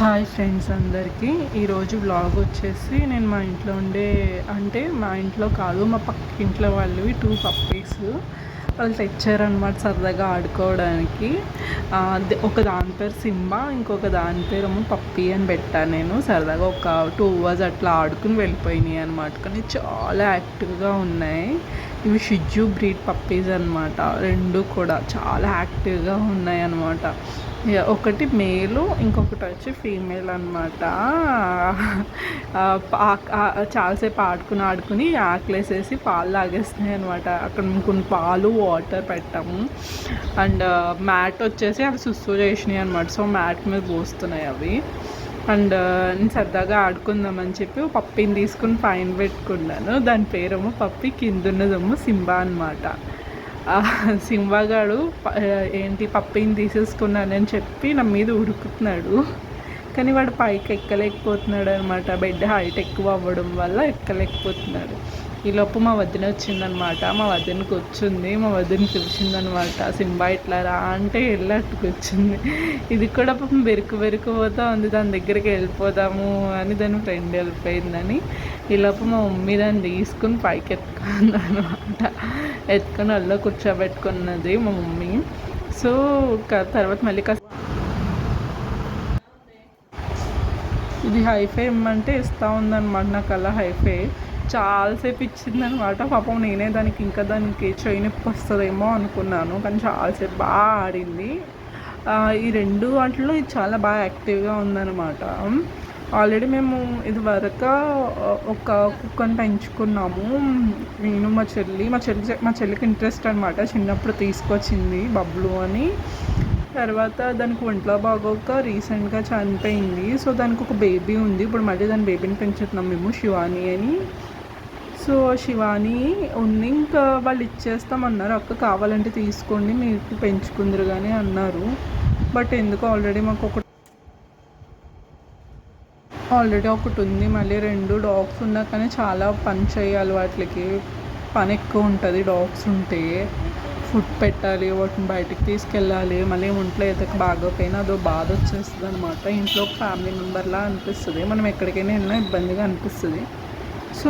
Hi friends అందరికీ. ఈరోజు vlog వచ్చేసి నేను మా ఇంట్లో ఉండే అంటే మా ఇంట్లో కాదు మా పక్కింట్లో వాళ్ళవి 2 పప్పీస్ వాళ్ళు తెచ్చారనమాట సరదాగా ఆడుకోవడానికి. ఒక దాని పేరు సింబా, ఇంకొక దాని పేరేమో పప్పీ అని పెట్టాను నేను. సరదాగా ఒక 2 అవర్స్ అట్లా ఆడుకుని వెళ్ళిపోయినాయి అనమాట. కానీ చాలా యాక్టివ్గా ఉన్నాయి. ఇవి షిజ్జు బ్రీడ్ పప్పీస్ అనమాట. 2 కూడా చాలా యాక్టివ్గా ఉన్నాయి అనమాట. ఒకటి మేలు, ఇంకొకటి వచ్చి ఫీమేల్ అనమాట. చాలాసేపు ఆడుకుని ఆకలేసేసి పాలు తాగేస్తున్నాయి అనమాట. అక్కడ కొన్ని పాలు వాటర్ పెట్టాము. అండ్ మ్యాట్ వచ్చేసి అవి సుస్సు చేసినాయి అనమాట. సో మ్యాట్ మీద పోస్తున్నాయి అవి. అండ్ నేను సరదాగా ఆడుకుందామని చెప్పి పప్పీని తీసుకుని పైన పెట్టుకున్నాను. దాని పేరేమో పప్పీ, కింద ఉన్నదేమో సింబా అనమాట. సింబాగాడు ఏంటి పప్పీని తీసేసుకున్నానని చెప్పి నా మీద ఉరుకుతున్నాడు. కానీ వాడు పైకి ఎక్కలేకపోతున్నాడు అనమాట. బెడ్ హైట్ ఎక్కువ అవ్వడం వల్ల ఎక్కలేకపోతున్నాడు. ఈలోపు మా వదిన వచ్చిందనమాట. మా వదినకి వచ్చింది, మా వదిన పిలిచిందనమాట. సింబా ఇట్లా రా అంటే వెళ్ళట్టుకు వచ్చింది. ఇది కూడా పాపం బెరుకు పోతా ఉంది. దాని దగ్గరికి వెళ్ళిపోదాము అని దాని ఫ్రెండ్ వెళ్ళిపోయిందని. ఈలోపు మా మమ్మీ దాన్ని తీసుకుని పైకి ఎత్తుకుంది అనమాట. ఎత్తుకొని అల్లో కూర్చోబెట్టుకున్నది మా మమ్మీ. సో తర్వాత మళ్ళీ ఇది హైఫై ఇమ్మంటే ఇస్తూ ఉందన్నమాట. నాకు అలా హైఫై చాలాసేపు ఇచ్చిందనమాట. పాపం నేనే దానికి చెయ్యి నొప్పి వస్తుందేమో అనుకున్నాను. కానీ చాలాసేపు బాగా ఆడింది. ఈ 2 వాటిలో ఇది చాలా బాగా యాక్టివ్గా ఉందన్నమాట. ఆల్రెడీ మేము ఇది వరకు ఒక కుక్కని పెంచుకున్నాము. నేను మా చెల్లికి ఇంట్రెస్ట్ అనమాట. చిన్నప్పుడు తీసుకొచ్చింది బబ్లు అని. తర్వాత దానికి ఒంట్లో బాగోక రీసెంట్గా చనిపోయింది. సో దానికి ఒక బేబీ ఉంది. ఇప్పుడు మళ్ళీ దాని బేబీని పెంచుతున్నాం మేము, శివాని అని. సో శివాని ఉంది. ఇంకా వాళ్ళు ఇచ్చేస్తామన్నారు. అక్క కావాలంటే తీసుకోండి, మీకు పెంచుకుందరు కానీ అన్నారు. బట్ ఎందుకు ఆల్రెడీ ఒకటి ఉంది. మళ్ళీ 2 డాగ్స్ ఉన్నా కానీ చాలా పని చేయాలి. వాటికి పని ఎక్కువ ఉంటుంది. డాగ్స్ ఉంటే ఫుడ్ పెట్టాలి, వాటిని బయటికి తీసుకెళ్ళాలి. మళ్ళీ ఒంట్లో ఏదైనా బాగోపోయినా అదో బాధ వచ్చేస్తుంది అనమాట. ఇంట్లో ఒక ఫ్యామిలీ మెంబర్లా అనిపిస్తుంది. మనం ఎక్కడికైనా వెళ్ళినా ఇబ్బందిగా అనిపిస్తుంది. సో